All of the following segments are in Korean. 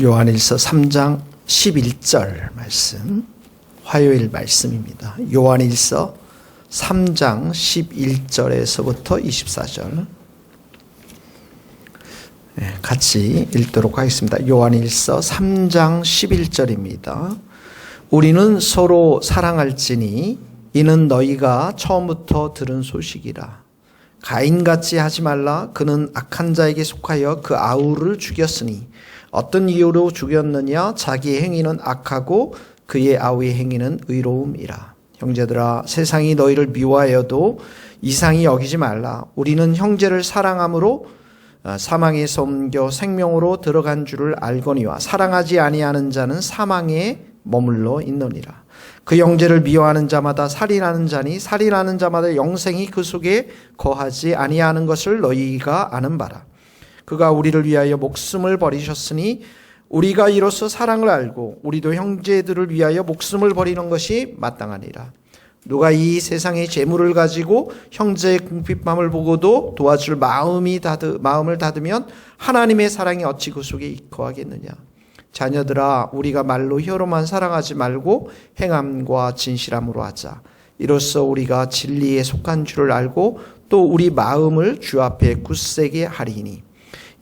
요한일서 3장 11절 말씀, 화요일 말씀입니다. 요한일서 3장 11절에서부터 24절 같이 읽도록 하겠습니다. 요한일서 3장 11절입니다. 우리는 서로 사랑할지니 이는 너희가 처음부터 들은 소식이라. 가인같이 하지 말라. 그는 악한 자에게 속하여 그 아우를 죽였으니 어떤 이유로 죽였느냐? 자기의 행위는 악하고 그의 아우의 행위는 의로움이라. 형제들아, 세상이 너희를 미워하여도 이상히 여기지 말라. 우리는 형제를 사랑함으로 사망에서 옮겨 생명으로 들어간 줄을 알거니와 사랑하지 아니하는 자는 사망에 머물러 있느니라. 그 형제를 미워하는 자마다 살인하는 자니 살인하는 자마다 영생이 그 속에 거하지 아니하는 것을 너희가 아는 바라. 그가 우리를 위하여 목숨을 버리셨으니 우리가 이로써 사랑을 알고 우리도 형제들을 위하여 목숨을 버리는 것이 마땅하니라. 누가 이 세상의 재물을 가지고 형제의 궁핍함을 보고도 도와줄 마음을 닫으면 하나님의 사랑이 어찌 그 속에 거하겠느냐. 자녀들아, 우리가 말로 혀로만 사랑하지 말고 행함과 진실함으로 하자. 이로써 우리가 진리에 속한 줄을 알고 또 우리 마음을 주 앞에 굳세게 하리니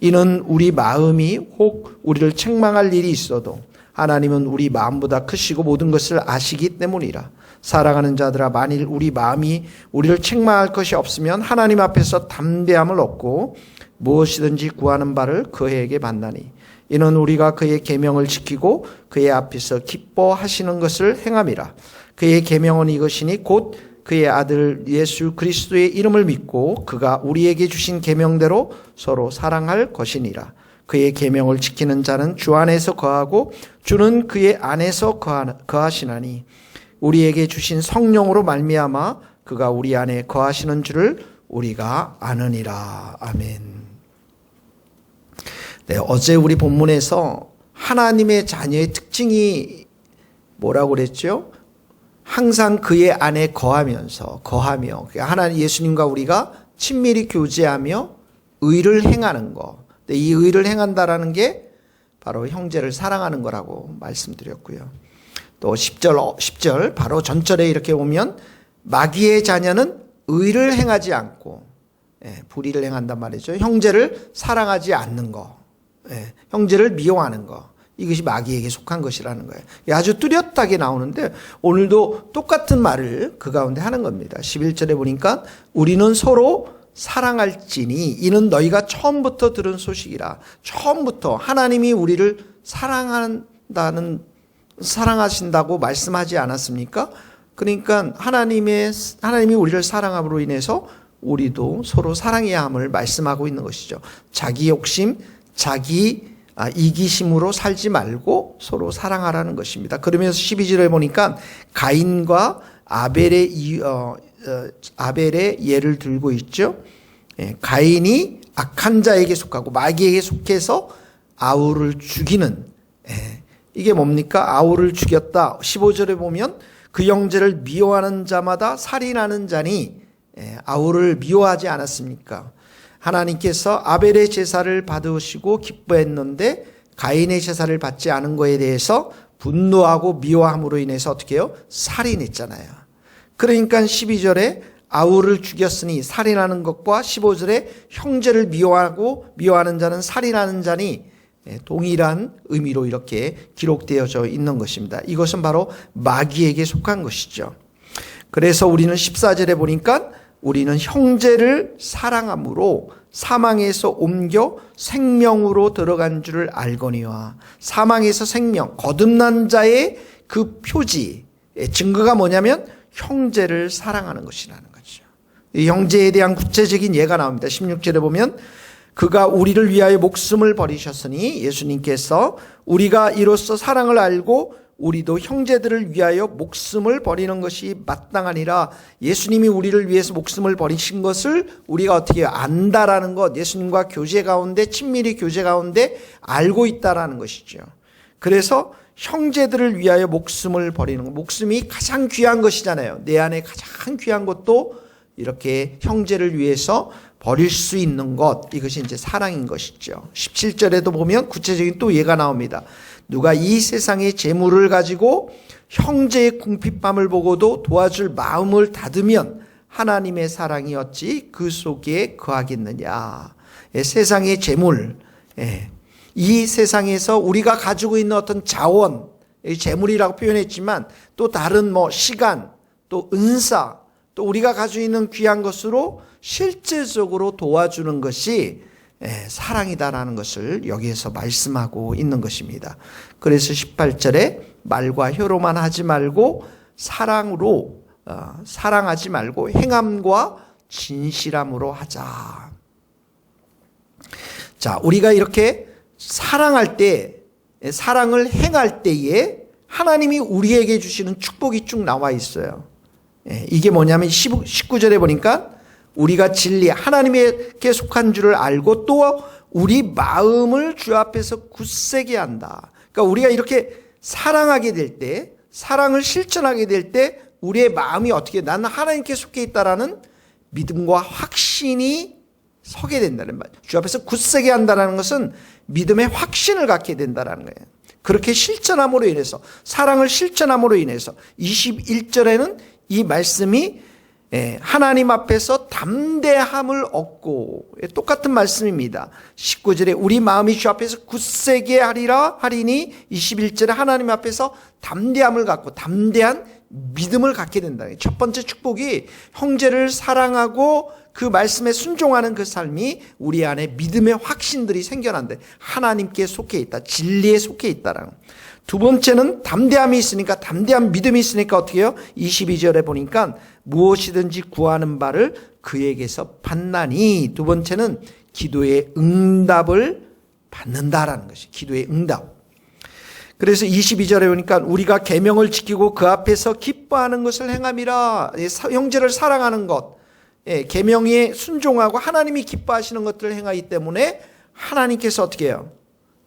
이는 우리 마음이 혹 우리를 책망할 일이 있어도 하나님은 우리 마음보다 크시고 모든 것을 아시기 때문이라. 사랑하는 자들아, 만일 우리 마음이 우리를 책망할 것이 없으면 하나님 앞에서 담대함을 얻고 무엇이든지 구하는 바를 그에게 만나니 이는 우리가 그의 계명을 지키고 그의 앞에서 기뻐하시는 것을 행함이라. 그의 계명은 이것이니 곧 그의 아들 예수 그리스도의 이름을 믿고 그가 우리에게 주신 계명대로 서로 사랑할 것이니라. 그의 계명을 지키는 자는 주 안에서 거하고 주는 그의 안에서 거하시나니 우리에게 주신 성령으로 말미암아 그가 우리 안에 거하시는 줄을 우리가 아느니라. 아멘. 네, 어제 우리 본문에서 하나님의 자녀의 특징이 뭐라고 그랬죠? 항상 그의 안에 거하며 하나님 예수님과 우리가 친밀히 교제하며 의를 행하는 거. 이 의를 행한다라는 게 바로 형제를 사랑하는 거라고 말씀드렸고요. 또 10절 바로 전절에 이렇게 보면 마귀의 자녀는 의를 행하지 않고 불의를 행한단 말이죠. 형제를 사랑하지 않는 거, 형제를 미워하는 거. 이것이 마귀에게 속한 것이라는 거예요. 아주 뚜렷하게 나오는데 오늘도 똑같은 말을 그 가운데 하는 겁니다. 11절에 보니까 우리는 서로 사랑할지니 이는 너희가 처음부터 들은 소식이라. 처음부터 하나님이 우리를 사랑하신다고 말씀하지 않았습니까? 그러니까 하나님이 우리를 사랑함으로 인해서 우리도 서로 사랑해야 함을 말씀하고 있는 것이죠. 자기 욕심, 자기 이기심으로 살지 말고 서로 사랑하라는 것입니다. 그러면서 12절에 보니까 가인과 아벨의 예를 들고 있죠. 가인이 악한 자에게 속하고 마귀에게 속해서 아우를 죽이는, 이게 뭡니까? 아우를 죽였다. 15절에 보면 그 형제를 미워하는 자마다 살인하는 자니 아우를 미워하지 않았습니까? 하나님께서 아벨의 제사를 받으시고 기뻐했는데 가인의 제사를 받지 않은 것에 대해서 분노하고 미워함으로 인해서 어떻게 해요? 살인했잖아요. 그러니까 12절에 아우를 죽였으니 살인하는 것과 15절에 형제를 미워하는 자는 살인하는 자니 동일한 의미로 이렇게 기록되어져 있는 것입니다. 이것은 바로 마귀에게 속한 것이죠. 그래서 우리는 14절에 보니까 우리는 형제를 사랑함으로 사망에서 옮겨 생명으로 들어간 줄을 알거니와. 사망에서 생명, 거듭난 자의 그 표지, 증거가 뭐냐면 형제를 사랑하는 것이라는 거죠. 이 형제에 대한 구체적인 예가 나옵니다. 16절에 보면 그가 우리를 위하여 목숨을 버리셨으니 예수님께서 우리가 이로써 사랑을 알고 우리도 형제들을 위하여 목숨을 버리는 것이 마땅하니라. 예수님이 우리를 위해서 목숨을 버리신 것을 우리가 어떻게 안다라는 것, 예수님과 교제 가운데 친밀히 교제 가운데 알고 있다라는 것이죠. 그래서 형제들을 위하여 목숨을 버리는 것, 목숨이 가장 귀한 것이잖아요. 내 안에 가장 귀한 것도 이렇게 형제를 위해서 버릴 수 있는 것, 이것이 이제 사랑인 것이죠. 17절에도 보면 구체적인 또 예가 나옵니다. 누가 이 세상의 재물을 가지고 형제의 궁핍함을 보고도 도와줄 마음을 닫으면 하나님의 사랑이 어찌 그 속에 거하겠느냐. 세상의 재물, 이 세상에서 우리가 가지고 있는 어떤 자원, 재물이라고 표현했지만 또 다른 시간, 또 은사, 또 우리가 가지고 있는 귀한 것으로 실제적으로 도와주는 것이 사랑이다라는 것을 여기에서 말씀하고 있는 것입니다. 그래서 18절에 말과 혀로만 하지 말고 사랑으로 사랑하지 말고 행함과 진실함으로 하자. 자, 우리가 이렇게 사랑할 때, 사랑을 행할 때에 하나님이 우리에게 주시는 축복이 쭉 나와 있어요. 이게 뭐냐면 19절에 보니까 우리가 진리, 하나님에게 속한 줄을 알고 또 우리 마음을 주 앞에서 굳세게 한다. 그러니까 우리가 이렇게 사랑하게 될 때, 사랑을 실천하게 될 때 우리의 마음이 어떻게, 나는 하나님께 속해 있다라는 믿음과 확신이 서게 된다는 말. 주 앞에서 굳세게 한다는 것은 믿음의 확신을 갖게 된다는 거예요. 그렇게 실천함으로 인해서, 사랑을 실천함으로 인해서 21절에는 이 말씀이 하나님 앞에서 담대함을 얻고, 똑같은 말씀입니다. 19절에 우리 마음이 주 앞에서 굳세게 하리니 21절에 하나님 앞에서 담대함을 갖고 담대한 믿음을 갖게 된다. 첫 번째 축복이 형제를 사랑하고 그 말씀에 순종하는 그 삶이 우리 안에 믿음의 확신들이 생겨난대. 하나님께 속해 있다. 진리에 속해 있다라는. 두 번째는 담대함이 있으니까, 담대한 믿음이 있으니까 어떻게 해요? 22절에 보니까 무엇이든지 구하는 바를 그에게서 받나니. 두 번째는 기도의 응답을 받는다라는 것이, 기도의 응답. 그래서 22절에 보니까 우리가 계명을 지키고 그 앞에서 기뻐하는 것을 행함이라. 형제를 사랑하는 것, 계명에 순종하고 하나님이 기뻐하시는 것들을 행하기 때문에 하나님께서 어떻게 해요?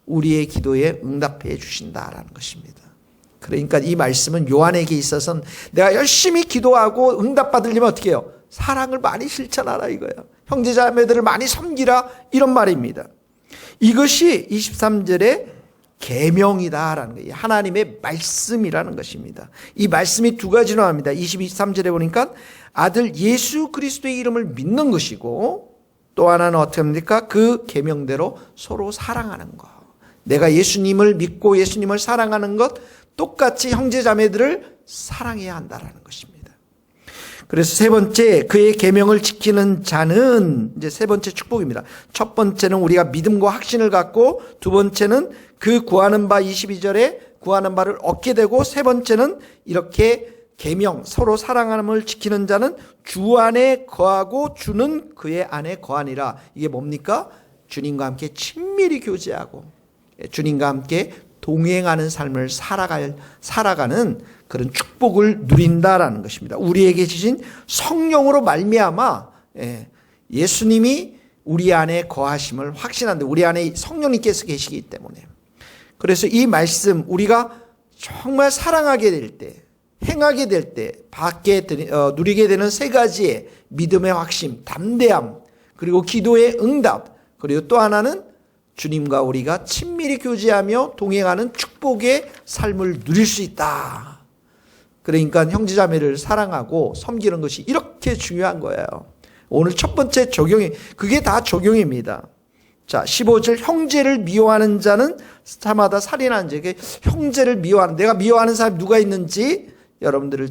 우리의 기도에 응답해 주신다라는 것입니다. 그러니까 이 말씀은 요한에게 있어서는 내가 열심히 기도하고 응답받으려면 어떻게 해요? 사랑을 많이 실천하라 이거예요. 형제자매들을 많이 섬기라, 이런 말입니다. 이것이 23절에 계명이다라는 거예요. 하나님의 말씀이라는 것입니다. 이 말씀이 두 가지로 합니다. 23절에 보니까 아들 예수 그리스도의 이름을 믿는 것이고, 또 하나는 어떻게 합니까? 그 계명대로 서로 사랑하는 것. 내가 예수님을 믿고 예수님을 사랑하는 것, 똑같이 형제자매들을 사랑해야 한다라는 것입니다. 그래서 세 번째, 그의 계명을 지키는 자는, 이제 세 번째 축복입니다. 첫 번째는 우리가 믿음과 확신을 갖고, 두 번째는 그 구하는 바, 22절에 구하는 바를 얻게 되고, 세 번째는 이렇게 계명, 서로 사랑함을 지키는 자는 주 안에 거하고 주는 그의 안에 거하니라. 이게 뭡니까? 주님과 함께 친밀히 교제하고 주님과 함께 동행하는 삶을 살아가는 그런 축복을 누린다라는 것입니다. 우리에게 주신 성령으로 말미암아 예수님이 우리 안에 거하심을 확신한데, 우리 안에 성령님께서 계시기 때문에. 그래서 이 말씀, 우리가 정말 사랑하게 될 때, 행하게 될 때 누리게 되는 세 가지의 믿음의 확신, 담대함, 그리고 기도의 응답, 그리고 또 하나는 주님과 우리가 친밀히 교제하며 동행하는 축복의 삶을 누릴 수 있다. 그러니까 형제자매를 사랑하고 섬기는 것이 이렇게 중요한 거예요. 오늘 첫 번째 적용이, 그게 다 적용입니다. 자, 15절, 형제를 미워하는 자는 사마다 살인하는 자에게. 형제를 미워하는, 내가 미워하는 사람이 누가 있는지 여러분들을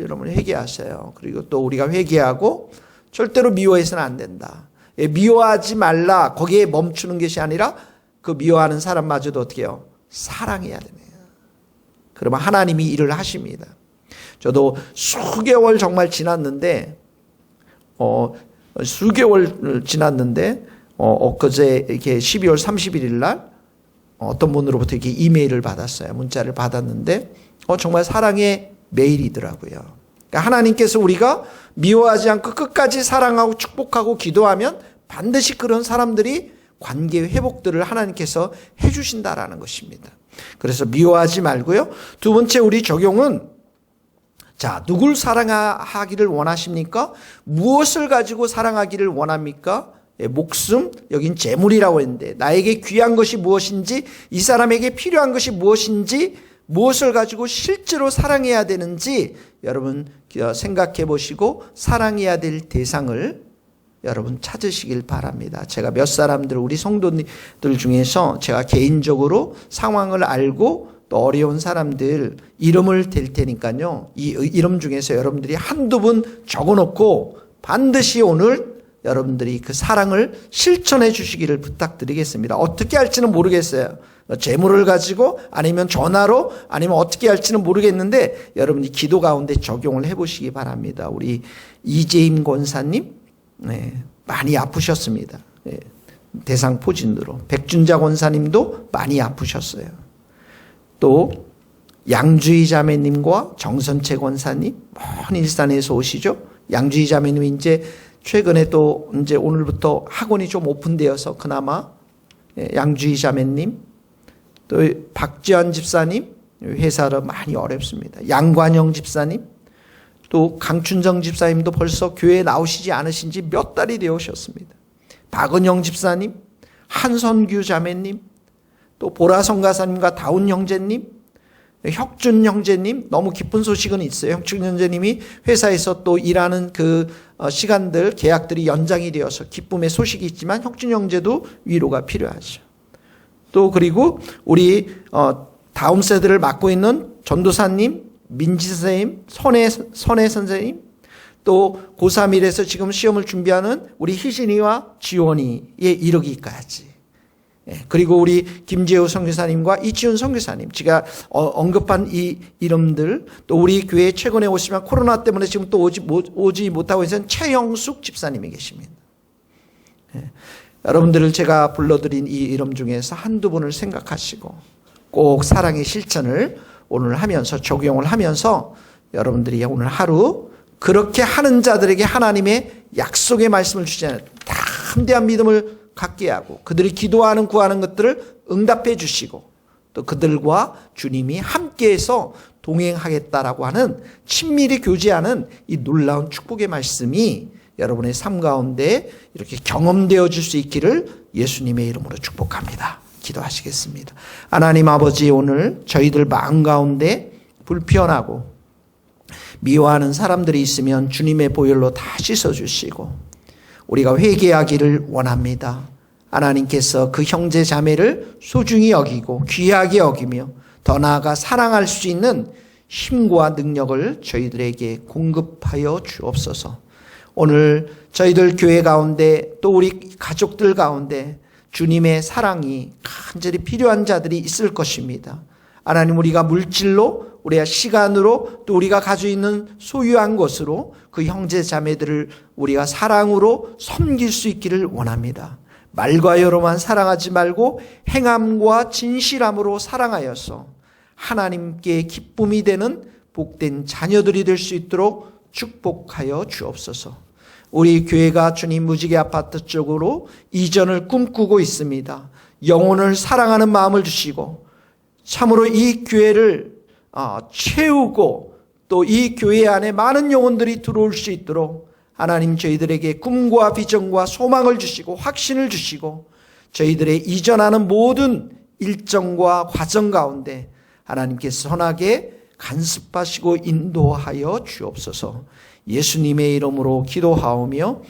여러분 회개하세요. 그리고 또 우리가 회개하고 절대로 미워해서는 안 된다. 미워하지 말라, 거기에 멈추는 것이 아니라 그 미워하는 사람마저도 어떻게 해요? 사랑해야 됩니다. 그러면 하나님이 일을 하십니다. 저도 수개월 정말 지났는데 엊그제 이렇게 12월 31일 날 어떤 분으로부터 이렇게 이메일을 받았어요. 문자를 받았는데 정말 사랑의 메일이더라고요. 그러니까 하나님께서 우리가 미워하지 않고 끝까지 사랑하고 축복하고 기도하면 반드시 그런 사람들이 관계 회복들을 하나님께서 해주신다라는 것입니다. 그래서 미워하지 말고요. 두 번째 우리 적용은, 자, 누굴 사랑하기를 원하십니까? 무엇을 가지고 사랑하기를 원합니까? 목숨, 여긴 재물이라고 했는데 나에게 귀한 것이 무엇인지, 이 사람에게 필요한 것이 무엇인지, 무엇을 가지고 실제로 사랑해야 되는지 여러분 생각해 보시고 사랑해야 될 대상을 여러분 찾으시길 바랍니다. 제가 몇 사람들, 우리 성도들 중에서 제가 개인적으로 상황을 알고 또 어려운 사람들 이름을 댈 테니까요, 이 이름 중에서 여러분들이 한두 분 적어놓고 반드시 오늘 여러분들이 그 사랑을 실천해 주시기를 부탁드리겠습니다. 어떻게 할지는 모르겠어요. 재물을 가지고 아니면 전화로 아니면 어떻게 할지는 모르겠는데 여러분이 기도 가운데 적용을 해보시기 바랍니다. 우리 이재임 권사님, 많이 아프셨습니다. 대상포진으로. 백준자 권사님도 많이 아프셨어요. 또 양주희 자매님과 정선채 권사님, 먼 일산에서 오시죠. 양주희 자매님이 이제 최근에 또 이제 오늘부터 학원이 좀 오픈되어서 그나마 양주희 자매님, 또 박지환 집사님 회사로 많이 어렵습니다. 양관영 집사님, 또 강춘정 집사님도 벌써 교회에 나오시지 않으신 지 몇 달이 되오셨습니다. 박은영 집사님, 한선규 자매님, 또 보라성 가사님과 다운 형제님, 혁준 형제님, 너무 기쁜 소식은 있어요. 혁준 형제님이 회사에서 또 일하는 그 시간들, 계약들이 연장이 되어서 기쁨의 소식이 있지만 혁준 형제도 위로가 필요하죠. 또 그리고 우리 다음 세대를 맡고 있는 전도사님, 민지 선생님, 선혜 선생님, 또 고3 1에서 지금 시험을 준비하는 우리 희진이와 지원이에 이르기까지, 그리고 우리 김재호 선교사님과 이치훈 선교사님, 제가 언급한 이 이름들, 또 우리 교회에 최근에 오시면 코로나 때문에 지금 또 오지 못하고 있는 최영숙 집사님이 계십니다. 여러분들을 제가 불러드린 이 이름 중에서 한두 분을 생각하시고 꼭 사랑의 실천을 오늘 하면서 적용을 하면서 여러분들이 오늘 하루 그렇게 하는 자들에게 하나님의 약속의 말씀을 주시잖아요. 담대한 믿음을 갖게 하고 그들이 기도하는 구하는 것들을 응답해 주시고 또 그들과 주님이 함께해서 동행하겠다라고 하는 친밀히 교제하는 이 놀라운 축복의 말씀이 여러분의 삶 가운데 이렇게 경험되어 줄 수 있기를 예수님의 이름으로 축복합니다. 기도하시겠습니다. 하나님 아버지, 오늘 저희들 마음 가운데 불편하고 미워하는 사람들이 있으면 주님의 보혈로 다 씻어주시고 우리가 회개하기를 원합니다. 하나님께서 그 형제 자매를 소중히 여기고 귀하게 여기며 더 나아가 사랑할 수 있는 힘과 능력을 저희들에게 공급하여 주옵소서. 오늘 저희들 교회 가운데 또 우리 가족들 가운데 주님의 사랑이 간절히 필요한 자들이 있을 것입니다. 하나님, 우리가 물질로, 우리가 시간으로, 또 우리가 가지고 있는 소유한 것으로 그 형제 자매들을 우리가 사랑으로 섬길 수 있기를 원합니다. 말과 여로만 사랑하지 말고 행함과 진실함으로 사랑하여서 하나님께 기쁨이 되는 복된 자녀들이 될 수 있도록 축복하여 주옵소서. 우리 교회가 주님 무지개 아파트 쪽으로 이전을 꿈꾸고 있습니다. 영혼을 사랑하는 마음을 주시고 참으로 이 교회를 채우고 또 이 교회 안에 많은 영혼들이 들어올 수 있도록 하나님 저희들에게 꿈과 비전과 소망을 주시고 확신을 주시고 저희들의 이전하는 모든 일정과 과정 가운데 하나님께서 선하게 간섭하시고 인도하여 주옵소서. 예수님의 이름으로 기도하오며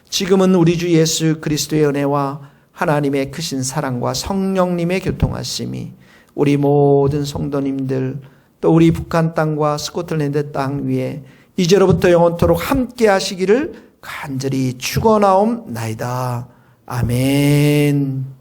지금은 우리 주 예수 그리스도의 은혜와 하나님의 크신 사랑과 성령님의 교통하심이 우리 모든 성도님들 또 우리 북한 땅과 스코틀랜드 땅 위에 이제로부터 영원토록 함께 하시기를 간절히 축원하옵나이다. 아멘.